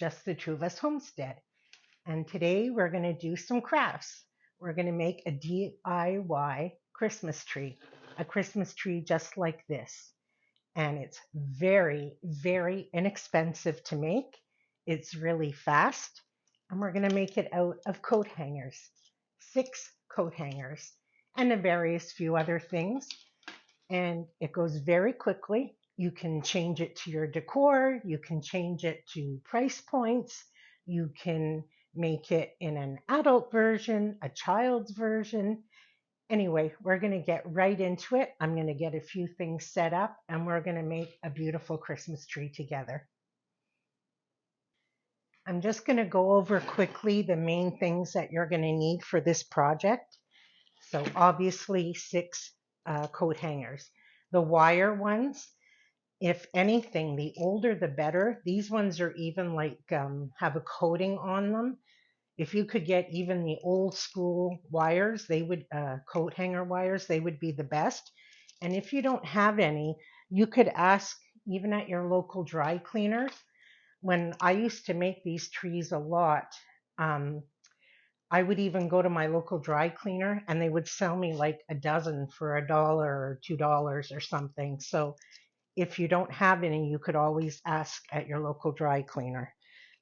Just the Two of Us Homestead. And today we're going to do some crafts. We're going to make a DIY Christmas tree, a Christmas tree just like this. And it's very, very inexpensive to make. It's really fast. And we're going to make it out of coat hangers, 6 coat hangers, and a various few other things. And it goes very quickly. You can change it to your decor. You can change it to price points. You can make it in an adult version, a child's version. Anyway, we're going to get right into it. I'm going to get a few things set up and we're going to make a beautiful Christmas tree together. I'm just going to go over quickly the main things that you're going to need for this project. So obviously 6 coat hangers. The wire ones, if anything, the older the better. These ones are even like have a coating on them. If you could get even the old school wires, they would coat hanger wires, they would be the best. And if you don't have any, you could ask even at your local dry cleaners. When I used to make these trees a lot, I would even go to my local dry cleaner and they would sell me like a dozen for $1 or $2 or something. So if you don't have any, you could always ask at your local dry cleaner.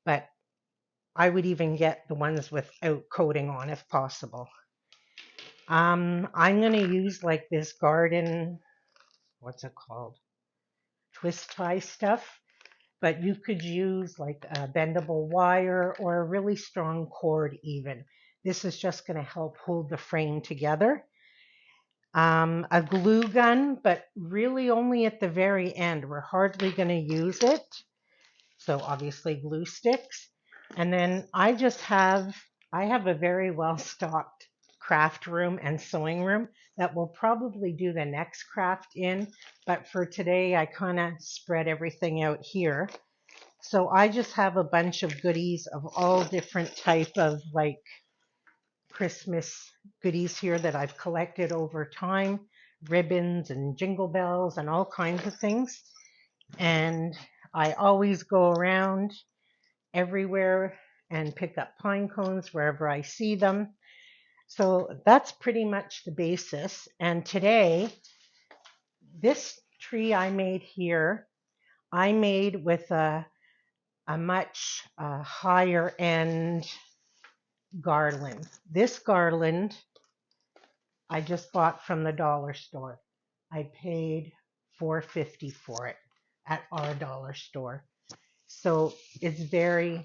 But I would even get the ones without coating on if possible. I'm going to use like this garden, what's it called? Twist tie stuff. But you could use like a bendable wire or a really strong cord even. This is just going to help hold the frame together. A glue gun, but really only at the very end. We're hardly going to use it. So obviously glue sticks. And then I have a very well stocked craft room and sewing room that we'll probably do the next craft in. But for today, I kind of spread everything out here. So I just have a bunch of goodies of all different type of like Christmas goodies here that I've collected over time, ribbons and jingle bells and all kinds of things. And I always go around everywhere and pick up pine cones wherever I see them. So that's pretty much the basis. And today, this tree I made here, I made with a much higher end garland. This garland I just bought from the dollar store. I paid $4.50 for it at our dollar store. So it's very,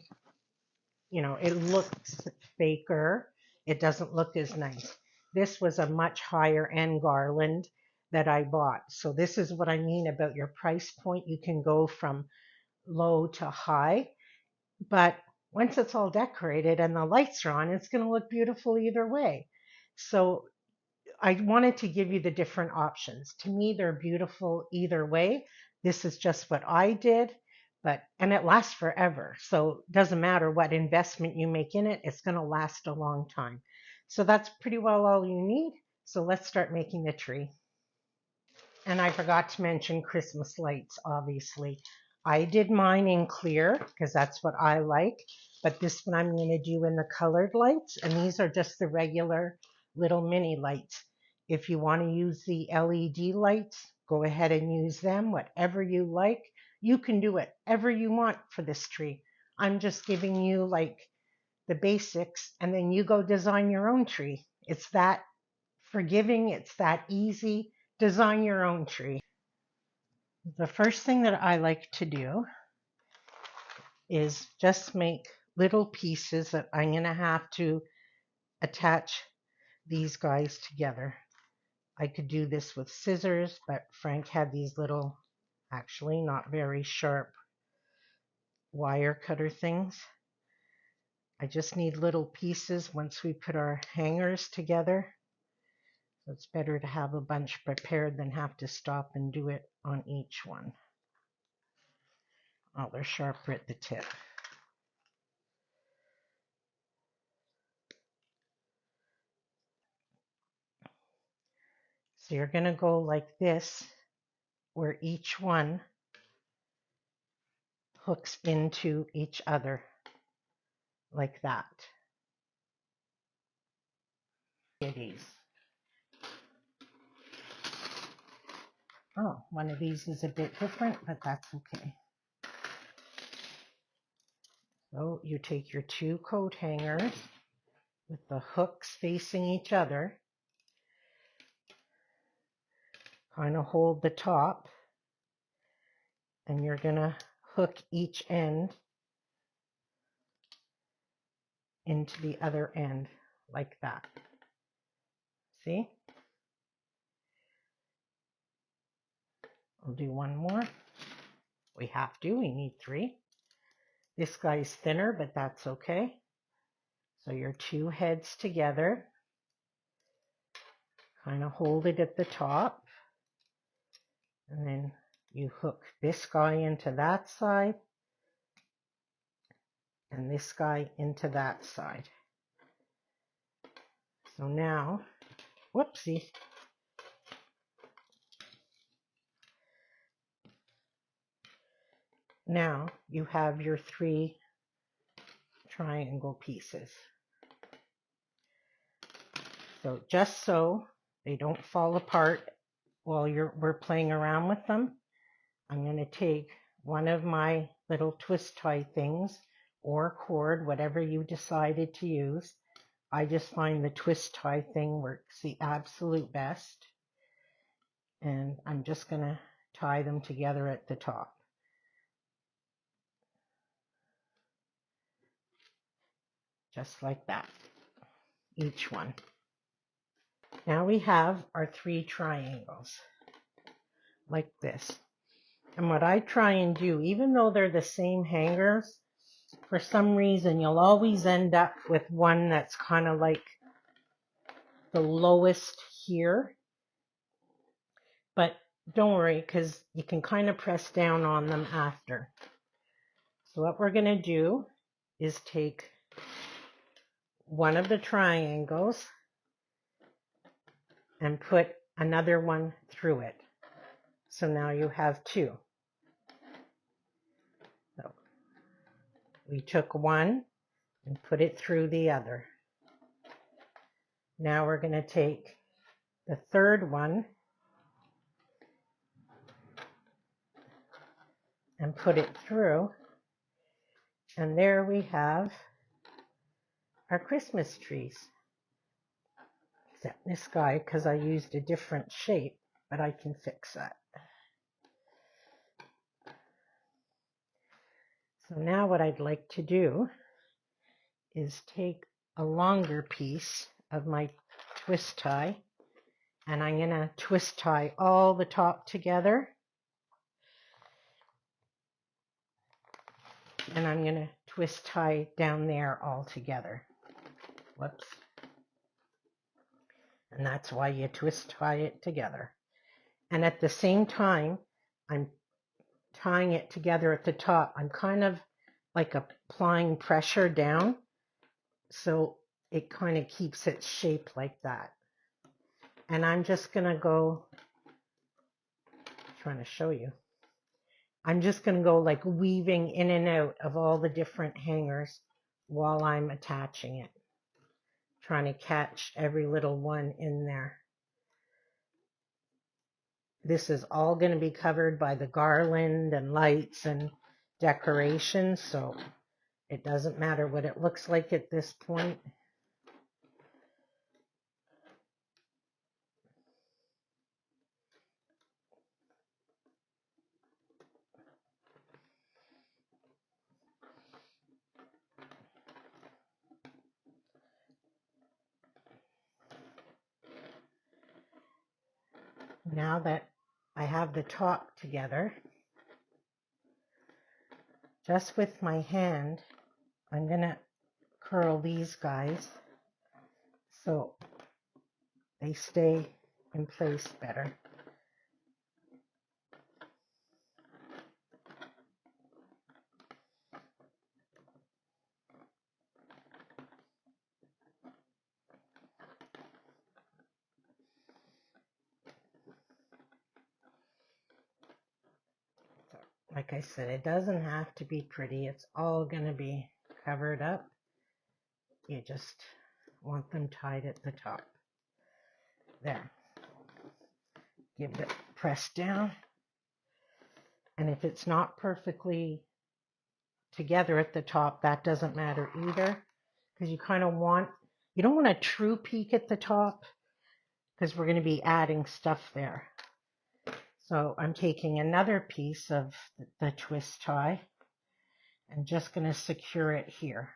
it looks faker. It doesn't look as nice. This was a much higher end garland that I bought. So this is what I mean about your price point. You can go from low to high, but once it's all decorated and the lights are on, it's going to look beautiful either way. So I wanted to give you the different options. To me, they're beautiful either way. This is just what I did, and it lasts forever. So it doesn't matter what investment you make in it, it's going to last a long time. So that's pretty well all you need. So let's start making the tree. And I forgot to mention Christmas lights, obviously. I did mine in clear because that's what I like, but this one I'm going to do in the colored lights, and these are just the regular little mini lights. If you want to use the LED lights, go ahead and use them, whatever you like. You can do whatever you want for this tree. I'm just giving you like the basics, and then you go design your own tree. It's that forgiving, it's that easy. Design your own tree. The first thing that I like to do is just make little pieces that I'm going to have to attach these guys together. I could do this with scissors, but Frank had these little, actually not very sharp wire cutter things. I just need little pieces once we put our hangers together. So it's better to have a bunch prepared than have to stop and do it on each one. Oh, they're sharper at the tip. So you're going to go like this, where each one hooks into each other like that. These. Oh, one of these is a bit different, but that's okay. So you take your two coat hangers with the hooks facing each other, kind of hold the top, and you're going to hook each end into the other end like that. See? I'll do one more. We have to, we need 3. This guy's thinner, but that's okay. So your 2 heads together, kind of hold it at the top, and then you hook this guy into that side, and this guy into that side. So now, whoopsie. Now you have your 3 triangle pieces. So just so they don't fall apart while we're playing around with them, I'm going to take one of my little twist tie things or cord, whatever you decided to use. I just find the twist tie thing works the absolute best. And I'm just going to tie them together at the top. Just like that, each one. Now we have our 3 triangles, like this. And what I try and do, even though they're the same hangers, for some reason you'll always end up with one that's kind of like the lowest here. But don't worry, because you can kind of press down on them after. So what we're going to do is take one of the triangles and put another one through it. So now you have 2. So we took one and put it through the other. Now we're going to take the third one and put it through. And there we have our Christmas trees. Except this guy, because I used a different shape, but I can fix that. So now what I'd like to do is take a longer piece of my twist tie, and I'm going to twist tie all the top together. And I'm going to twist tie down there all together. Whoops. And that's why you twist tie it together. And at the same time, I'm tying it together at the top. I'm kind of like applying pressure down, so it kind of keeps its shape like that. And I'm just going to go, trying to show you, I'm just going to go like weaving in and out of all the different hangers while I'm attaching it, trying to catch every little one in there. This is all going to be covered by the garland and lights and decorations, so it doesn't matter what it looks like at this point. Now that I have the top together, just with my hand, I'm going to curl these guys so they stay in place better. Like I said, it doesn't have to be pretty. It's all going to be covered up. You just want them tied at the top. There. Give it press down. And if it's not perfectly together at the top, that doesn't matter either, because you kind of want, you don't want a true peak at the top because we're going to be adding stuff there. So I'm taking another piece of the twist tie and just going to secure it here.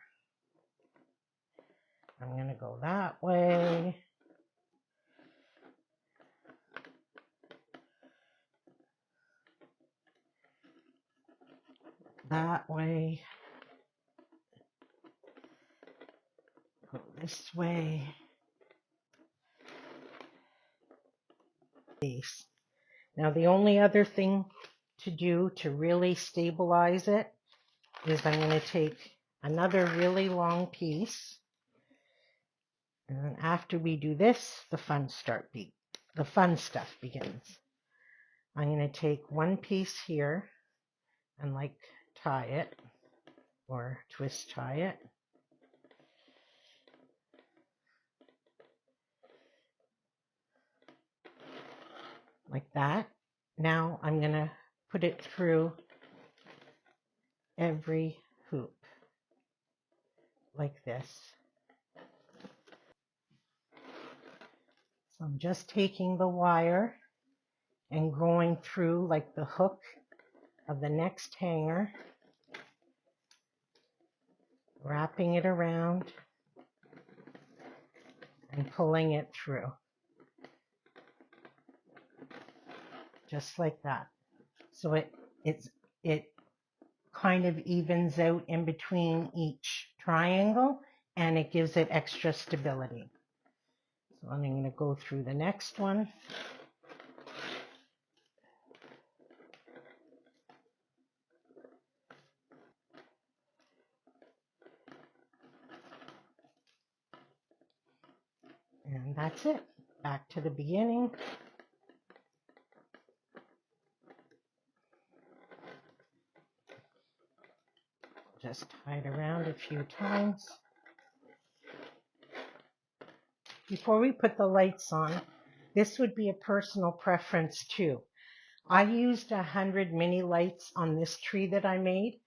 I'm going to go that way. That way. Go this way. Now the only other thing to do to really stabilize it is I'm going to take another really long piece. And then after we do this, the fun stuff begins. I'm going to take one piece here and like tie it or twist tie it. Like that. Now I'm going to put it through every hoop like this. So I'm just taking the wire and going through like the hook of the next hanger, wrapping it around and pulling it through. Just like that. So it kind of evens out in between each triangle and it gives it extra stability. So I'm going to go through the next one. And that's it. Back to the beginning. Just tie it around a few times. Before we put the lights on, this would be a personal preference too. I used 100 mini lights on this tree that I made,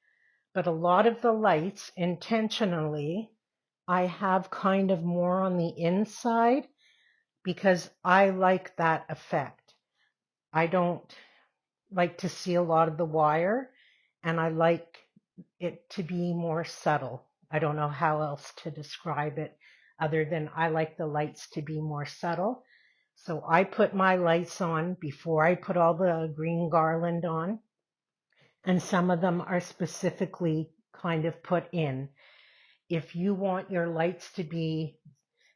but a lot of the lights intentionally I have kind of more on the inside because I like that effect. I don't like to see a lot of the wire, and I like it to be more subtle. I don't know how else to describe it other than I like the lights to be more subtle. So I put my lights on before I put all the green garland on, and some of them are specifically kind of put in. If you want your lights to be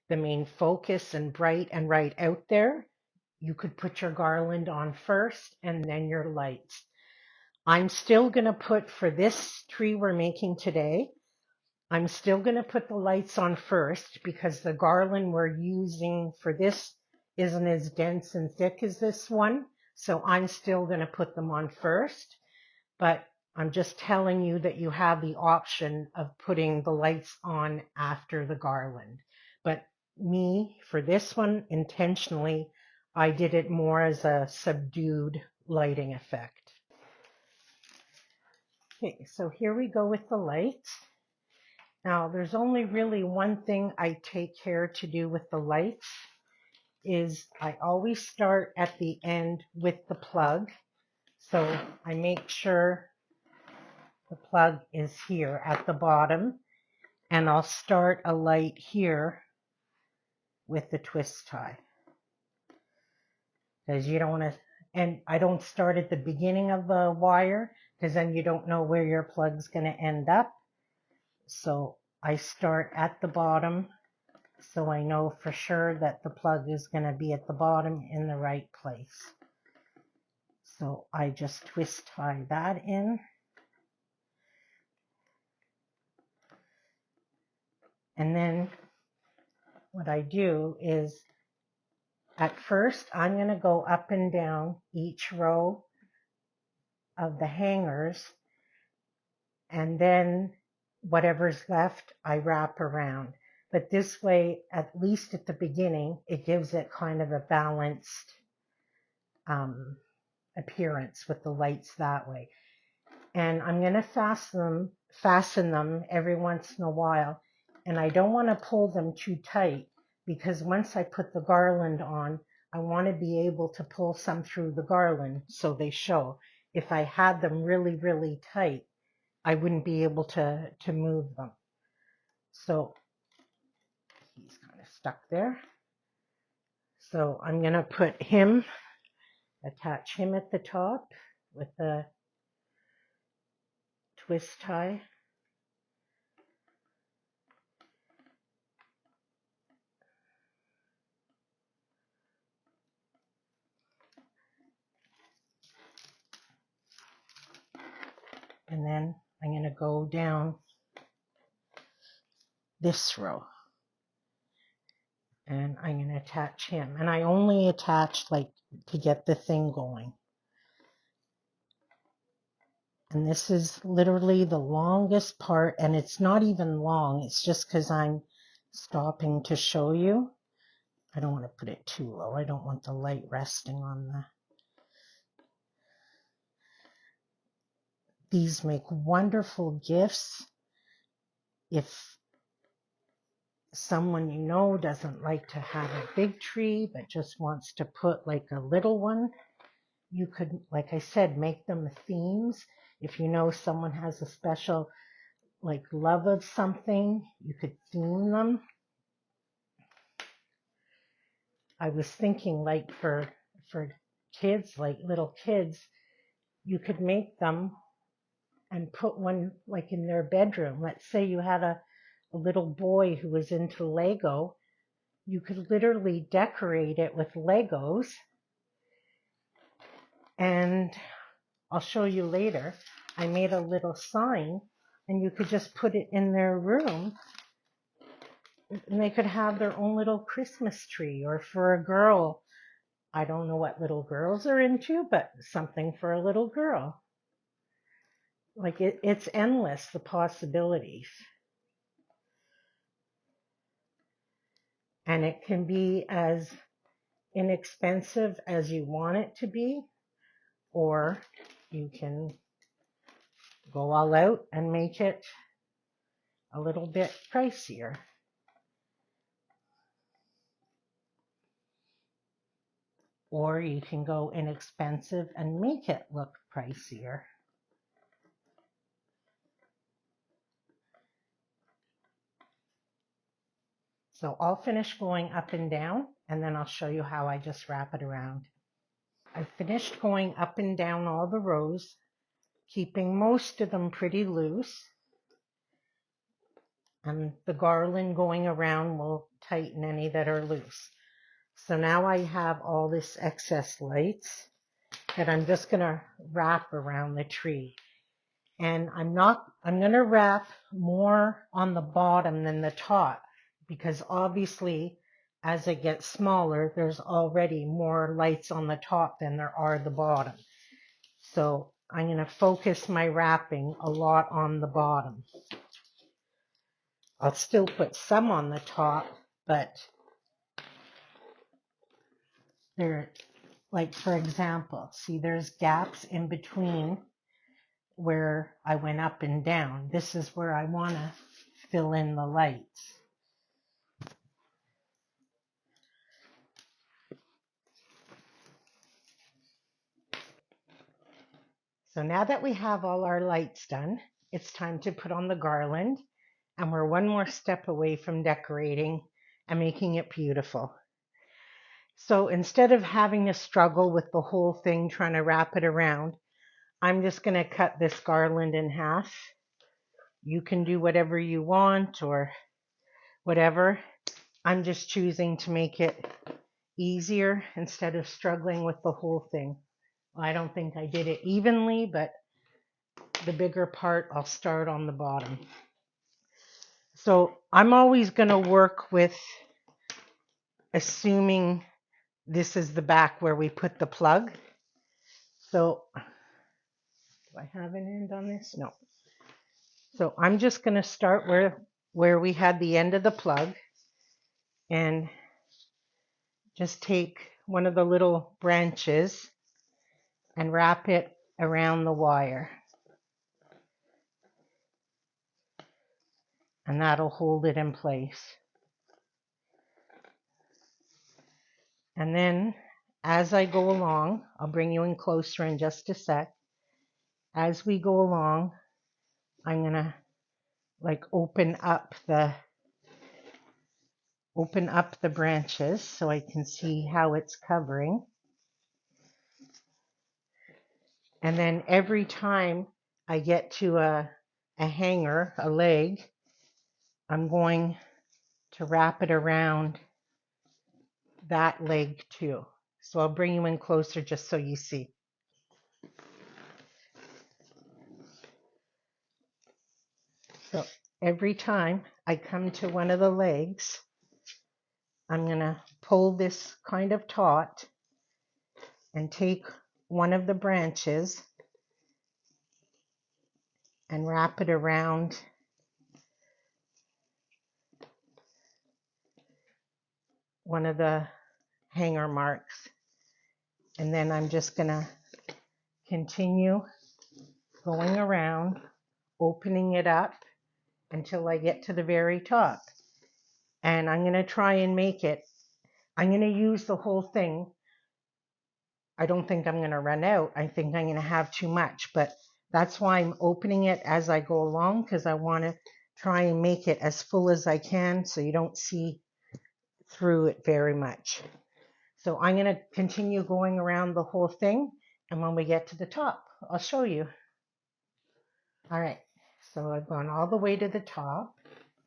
the main focus and bright and right out there, you could put your garland on first and then your lights. I'm still going to put, for this tree we're making today, I'm still going to put the lights on first because the garland we're using for this isn't as dense and thick as this one. So I'm still going to put them on first, but I'm just telling you that you have the option of putting the lights on after the garland. But me, for this one, intentionally, I did it more as a subdued lighting effect. Okay, so here we go with the lights. Now, there's only really one thing I take care to do with the lights, is I always start at the end with the plug. So I make sure the plug is here at the bottom, and I'll start a light here with the twist tie. Because you don't want to, and I don't start at the beginning of the wire, because then you don't know where your plug's going to end up. So I start at the bottom, so I know for sure that the plug is going to be at the bottom in the right place. So I just twist tie that in. And then what I do is, at first, I'm going to go up and down each row of the hangers, and then whatever's left, I wrap around. But this way, at least at the beginning, it gives it kind of a balanced appearance with the lights that way. And I'm going to fasten them every once in a while. And I don't want to pull them too tight, because once I put the garland on, I want to be able to pull some through the garland so they show. If I had them really, really tight, I wouldn't be able to move them. So he's kind of stuck there. So I'm going to put him, attach him at the top with the twist tie. And then I'm going to go down this row. And I'm going to attach him. And I only attach like to get the thing going. And this is literally the longest part, and it's not even long. It's just because I'm stopping to show you. I don't want to put it too low. I don't want the light resting on the... These make wonderful gifts if someone you know doesn't like to have a big tree but just wants to put like a little one. You could, like I said, make them themes. If you know someone has a special like love of something, you could theme them. I was thinking like for kids, like little kids, you could make them and put one like in their bedroom. Let's say you had a little boy who was into Lego. You could literally decorate it with Legos. And I'll show you later. I made a little sign, and you could just put it in their room, and they could have their own little Christmas tree. Or for a girl, I don't know what little girls are into, but something for a little girl. Like it's endless, the possibilities. And it can be as inexpensive as you want it to be, or you can go all out and make it a little bit pricier. Or you can go inexpensive and make it look pricier. So I'll finish going up and down, and then I'll show you how I just wrap it around. I finished going up and down all the rows, keeping most of them pretty loose. And the garland going around will tighten any that are loose. So now I have all this excess lights that I'm just going to wrap around the tree. And I'm going to wrap more on the bottom than the top, because obviously as it gets smaller, there's already more lights on the top than there are the bottom. So I'm going to focus my wrapping a lot on the bottom. I'll still put some on the top, but there, like for example, see there's gaps in between where I went up and down. This is where I want to fill in the lights. So now that we have all our lights done, it's time to put on the garland, and we're one more step away from decorating and making it beautiful. So instead of having to struggle with the whole thing trying to wrap it around, I'm just going to cut this garland in half. You can do whatever you want or whatever. I'm just choosing to make it easier instead of struggling with the whole thing. I don't think I did it evenly, but the bigger part I'll start on the bottom. So I'm always going to work with assuming this is the back where we put the plug. So Do I have an end on this? No. So I'm just going to start where we had the end of the plug and just take one of the little branches and wrap it around the wire. And that'll hold it in place. And then as I go along, I'll bring you in closer in just a sec. As we go along, I'm going to like open up the branches so I can see how it's covering. And then every time I get to a hanger, a leg, I'm going to wrap it around that leg too. So I'll bring you in closer just so you see. So every time I come to one of the legs, I'm going to pull this kind of taut and take one of the branches and wrap it around one of the hanger marks. And then I'm just going to continue going around, opening it up until I get to the very top. And I'm going to try and make it. I'm going to use the whole thing. I don't think I'm going to run out. I think I'm going to have too much, but that's why I'm opening it as I go along, because I want to try and make it as full as I can so you don't see through it very much. So I'm going to continue going around the whole thing, and when we get to the top, I'll show you. All right, so I've gone all the way to the top,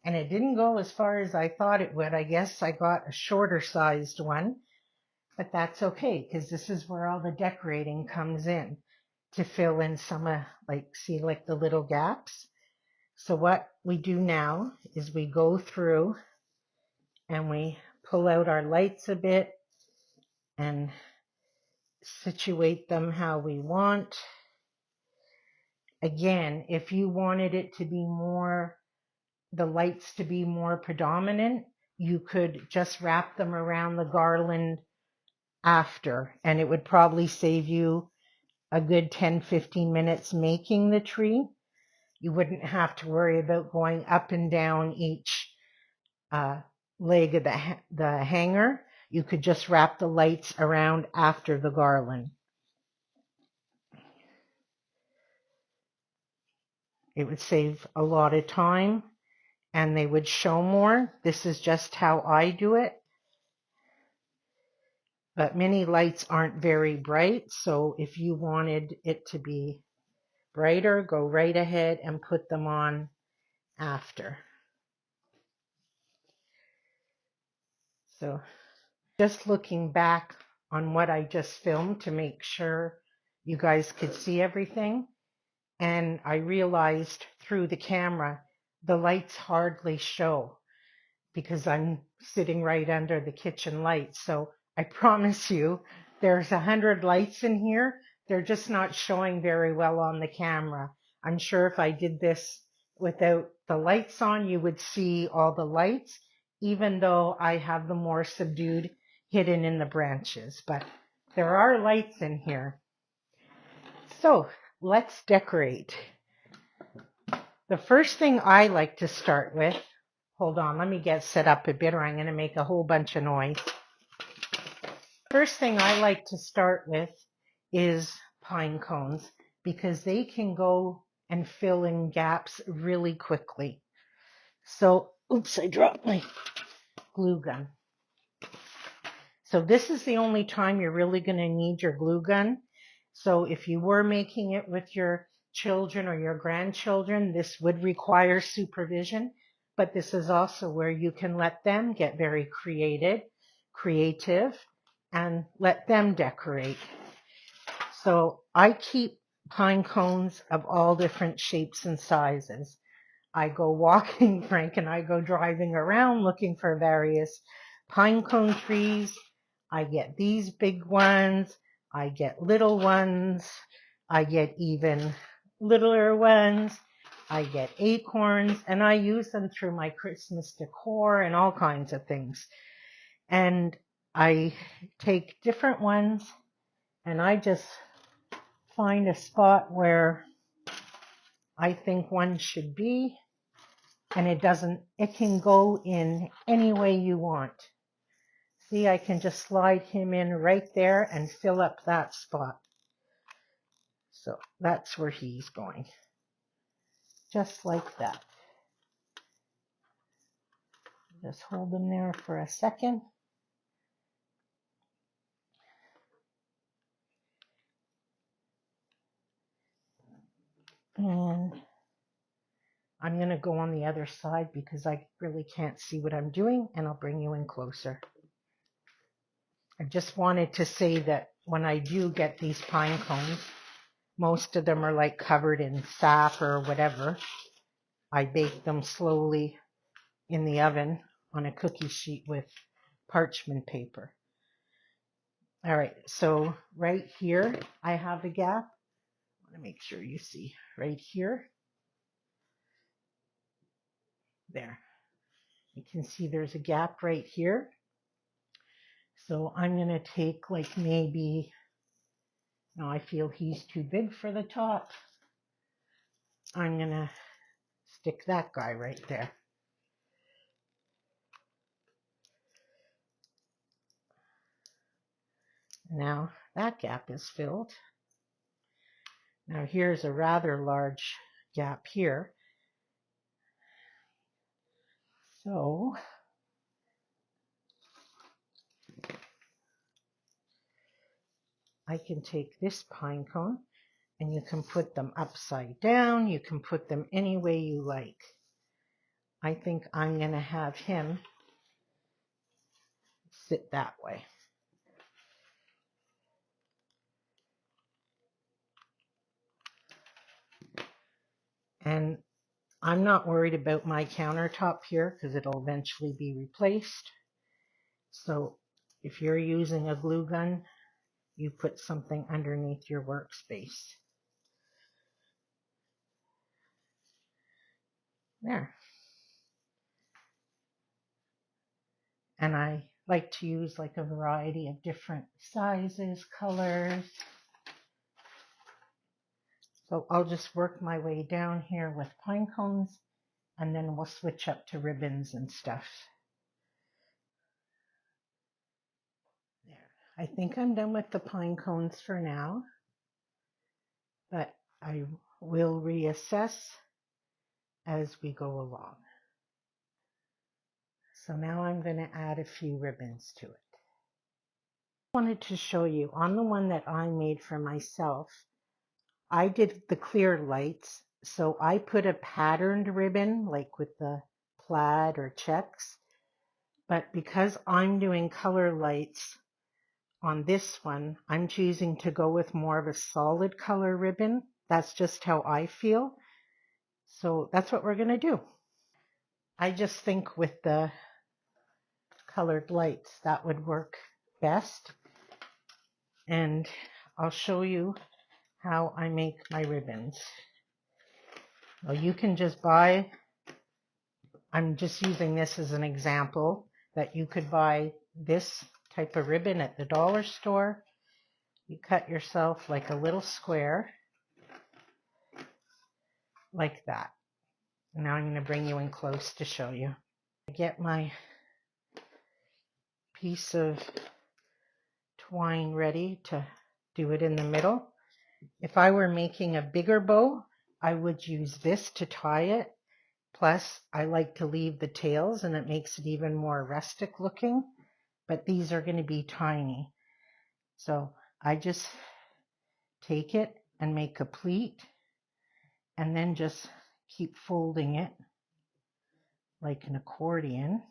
and it didn't go as far as I thought it would. I guess I got a shorter sized one, but that's okay, because this is where all the decorating comes in, to fill in some of, like the little gaps. So what we do now is we go through and we pull out our lights a bit and situate them how we want. Again, if you wanted it to be more, the lights to be more predominant, you could just wrap them around the garland after, and it would probably save you a good 10-15 minutes making the tree. You wouldn't have to worry about going up and down each leg of the hanger. You could just wrap the lights around after the garland. It would save a lot of time and they would show more. This is just how I do it. But many lights aren't very bright, so if you wanted it to be brighter, go right ahead and put them on after. So just looking back on what I just filmed to make sure you guys could see everything, and I realized through the camera the lights hardly show because I'm sitting right under the kitchen lights. So I promise you there's 100 lights in here. They're just not showing very well on the camera. I'm sure if I did this without the lights on, you would see all the lights, even though I have them more subdued, hidden in the branches. But there are lights in here. So let's decorate. The first thing I like to start with, hold on, let me get set up a bit or I'm going to make a whole bunch of noise. First thing I like to start with is pine cones, because they can go and fill in gaps really quickly. So, oops, I dropped my glue gun. So this is the only time you're really going to need your glue gun. So if you were making it with your children or your grandchildren, this would require supervision, but this is also where you can let them get very creative, and let them decorate. So I keep pine cones of all different shapes and sizes. I go walking, Frank and I go driving around looking for various pine cone trees. I get these big ones. I get little ones. I get even littler ones. I get acorns, and I use them through my Christmas decor and all kinds of things. And I take different ones, and I just find a spot where I think one should be, and it can go in any way you want. See, I can just slide him in right there and fill up that spot. So that's where he's going. Just like that. Just hold him there for a second. And I'm going to go on the other side because I really can't see what I'm doing, and I'll bring you in closer. I just wanted to say that when I do get these pine cones, most of them are like covered in sap or whatever. I bake them slowly in the oven on a cookie sheet with parchment paper. All right, so right here I have a gap. I want to make sure you see right here. There. You can see there's a gap right here. So I'm going to take like maybe, no, I feel he's too big for the top. I'm going to stick that guy right there. Now that gap is filled. Now here's a rather large gap here. So I can take this pine cone, and you can put them upside down. You can put them any way you like. I think I'm going to have him sit that way. And I'm not worried about my countertop here because it'll eventually be replaced. So if you're using a glue gun, you put something underneath your workspace. There. And I like to use like a variety of different sizes, colors. So I'll just work my way down here with pine cones, and then we'll switch up to ribbons and stuff. There. I think I'm done with the pine cones for now, but I will reassess as we go along. So now I'm going to add a few ribbons to it. I wanted to show you on the one that I made for myself, I did the clear lights. So I put a patterned ribbon like with the plaid or checks, but because I'm doing color lights on this one, I'm choosing to go with more of a solid color ribbon. That's just how I feel. So that's what we're going to do. I just think with the colored lights that would work best. And I'll show you how I make my ribbons. Well, you can just buy, I'm just using this as an example, that you could buy this type of ribbon at the dollar store. You cut yourself like a little square, like that. Now I'm going to bring you in close to show you. I get my piece of twine ready to do it in the middle. If I were making a bigger bow, I would use this to tie it. Plus, I like to leave the tails, and it makes it even more rustic looking. But these are going to be tiny. So I just take it and make a pleat, and then just keep folding it like an accordion,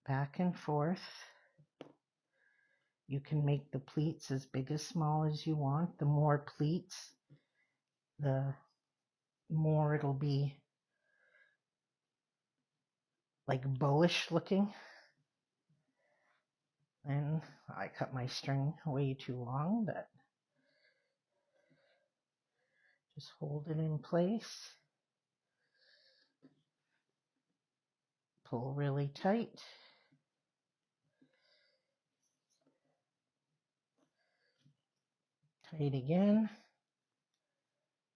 back and forth. You can make the pleats as big as small as you want. The more pleats, the more it'll be like bowish looking. And I cut my string way too long, but Just hold it in place. Pull really tight. Tight again.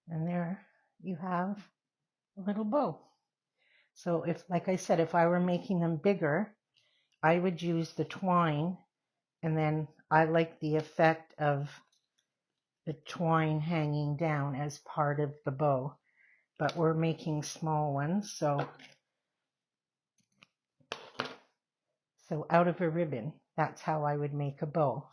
And there you have a little bow. So if, like I said, if I were making them bigger, I would use the twine, and then I like the effect of the twine hanging down as part of the bow. But we're making small ones, so out of a ribbon, that's how I would make a bow.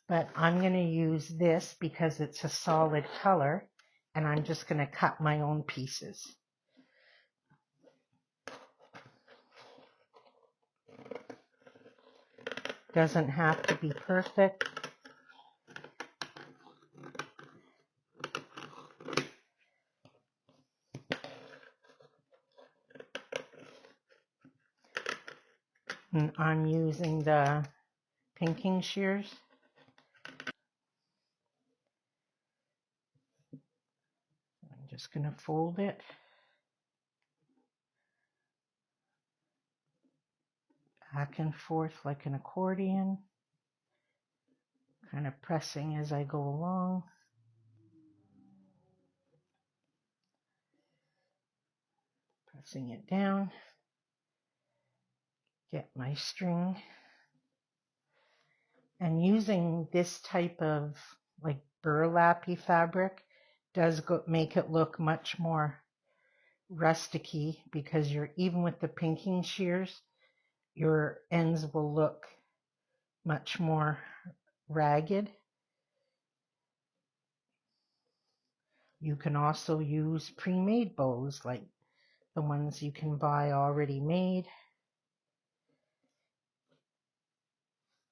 But I'm going to use this because it's a solid color, and I'm just going to cut my own pieces. Doesn't have to be perfect. And I'm using the pinking shears. I'm just going to fold it. Back and forth like an accordion. Kind of pressing as I go along. Pressing it down. Get my string. And using this type of like burlappy fabric does make it look much more rusticy, because you're, even with the pinking shears, your ends will look much more ragged. You can also use pre-made bows, like the ones you can buy already made.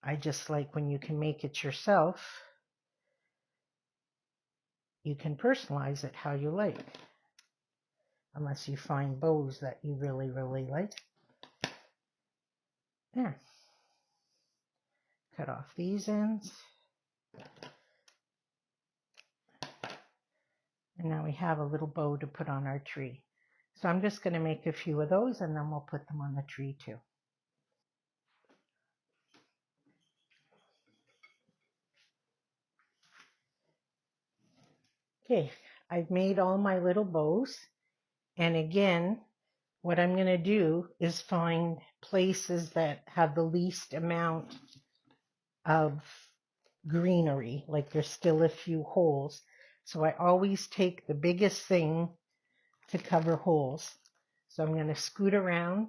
I just like when you can make it yourself. You can personalize it how you like, unless you find bows that you really, really like. There. Cut off these ends. And now we have a little bow to put on our tree. So I'm just going to make a few of those, and then we'll put them on the tree too. Okay, I've made all my little bows. And again, what I'm going to do is find places that have the least amount of greenery, like there's still a few holes. So I always take the biggest thing to cover holes. So I'm going to scoot around,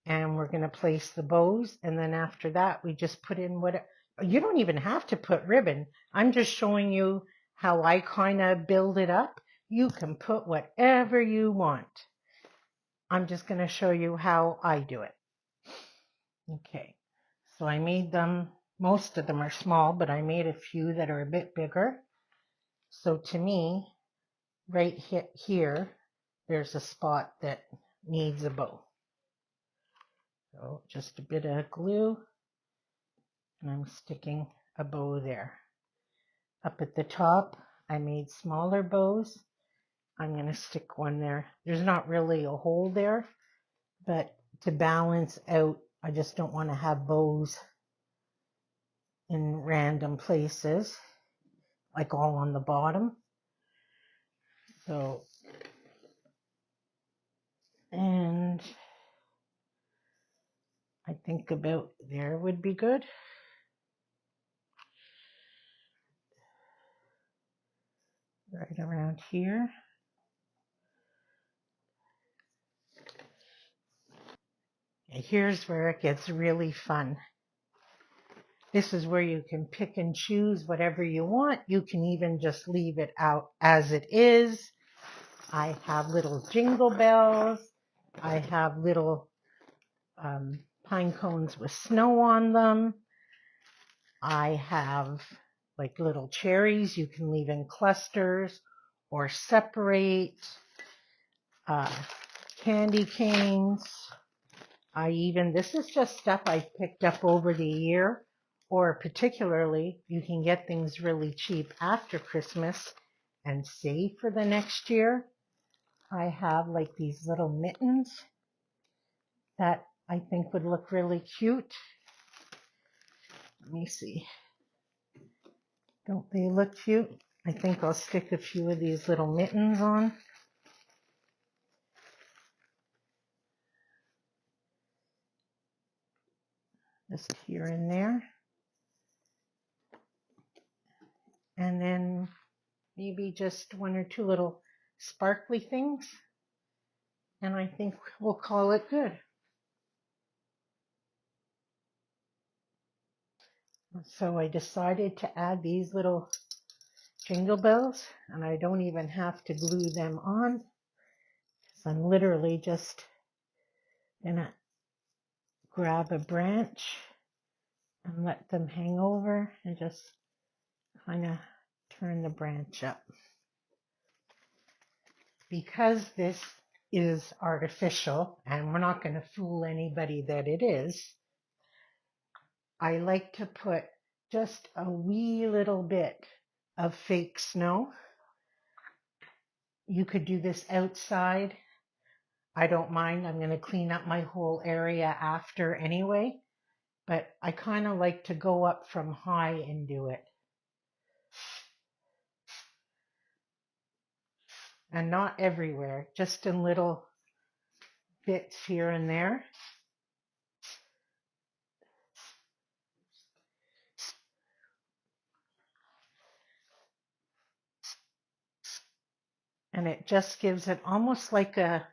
and we're going to place the bows, and then after that we just put in what, you don't even have to put ribbon. I'm just showing you how I kind of build it up. You can put whatever you want. I'm just going to show you how I do it. Okay, so I made them, most of them are small, but I made a few that are a bit bigger. So to me, right here, there's a spot that needs a bow. So just a bit of glue, and I'm sticking a bow there. Up at the top, I made smaller bows. I'm going to stick one there. There's not really a hole there, but to balance out, I just don't want to have bows in random places, like all on the bottom. So, and I think about there would be good. Right around here. And here's where it gets really fun. This is where you can pick and choose whatever you want. You can even just leave it out as it is. I have little jingle bells. I have little pine cones with snow on them. I have like little cherries you can leave in clusters or separate. Candy canes. This is just stuff I picked up over the year, or particularly you can get things really cheap after Christmas and save for the next year, I have like these little mittens that I think would look really cute. Let me see. Don't they look cute? I think I'll stick a few of these little mittens on. Just here and there. And then maybe just one or two little sparkly things. And I think we'll call it good. So I decided to add these little jingle bells, and I don't even have to glue them on. So I'm literally just gonna grab a branch and let them hang over and just kind of turn the branch up. Because this is artificial and we're not going to fool anybody that it is, I like to put just a wee little bit of fake snow. You could do this outside. I don't mind. I'm going to clean up my whole area after anyway, but I kind of like to go up from high and do it. And not everywhere, just in little bits here and there. And it just gives it almost like a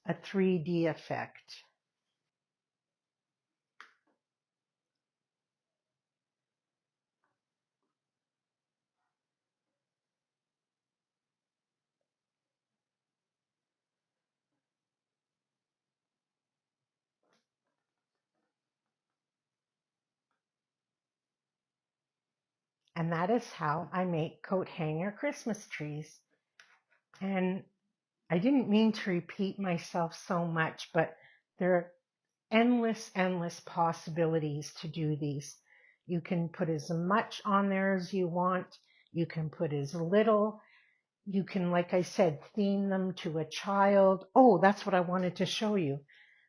3D effect. And that is how I make coat hanger Christmas trees. And I didn't mean to repeat myself so much, but there are endless possibilities to do these. You can put as much on there as you want. You can put as little. You can, like I said, theme them to a child. Oh, that's what I wanted to show you.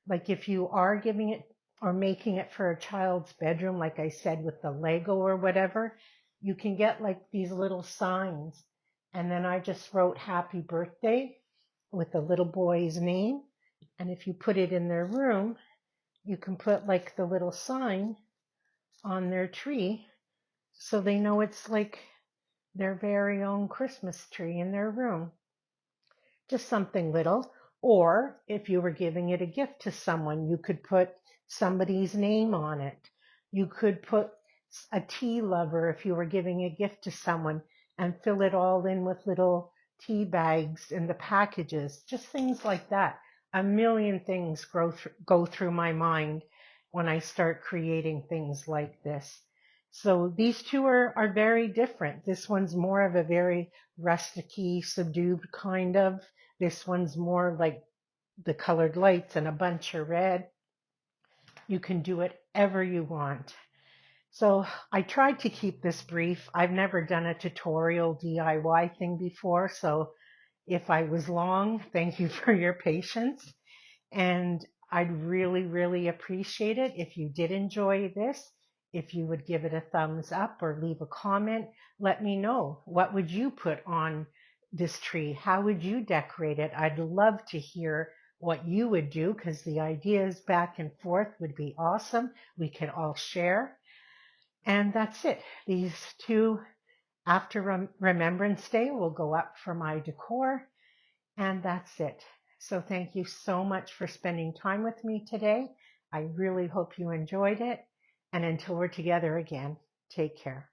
Like if you are giving it or making it for a child's bedroom, like I said, with the Lego or whatever, you can get like these little signs. And then I just wrote happy birthday with the little boy's name. And if you put it in their room, you can put like the little sign on their tree so they know it's like their very own Christmas tree in their room. Just something little. Or if you were giving it a gift to someone, you could put somebody's name on it. You could put a tea lover if you were giving a gift to someone and fill it all in with little tea bags in the packages. Just things like that. A million things go through my mind when I start creating things like this. So these two are very different. This one's more of a very rustic-y, subdued kind of. This one's more like the colored lights and a bunch of red. You can do whatever you want. So I tried to keep this brief. I've never done a tutorial DIY thing before, so if I was long, thank you for your patience. And I'd really appreciate it if you did enjoy this. If you would give it a thumbs up or leave a comment, let me know. What would you put on this tree? How would you decorate it? I'd love to hear what you would do because the ideas back and forth would be awesome. We could all share. And that's it. These two after Remembrance Day will go up for my decor. And that's it. So thank you so much for spending time with me today. I really hope you enjoyed it. And until we're together again, take care.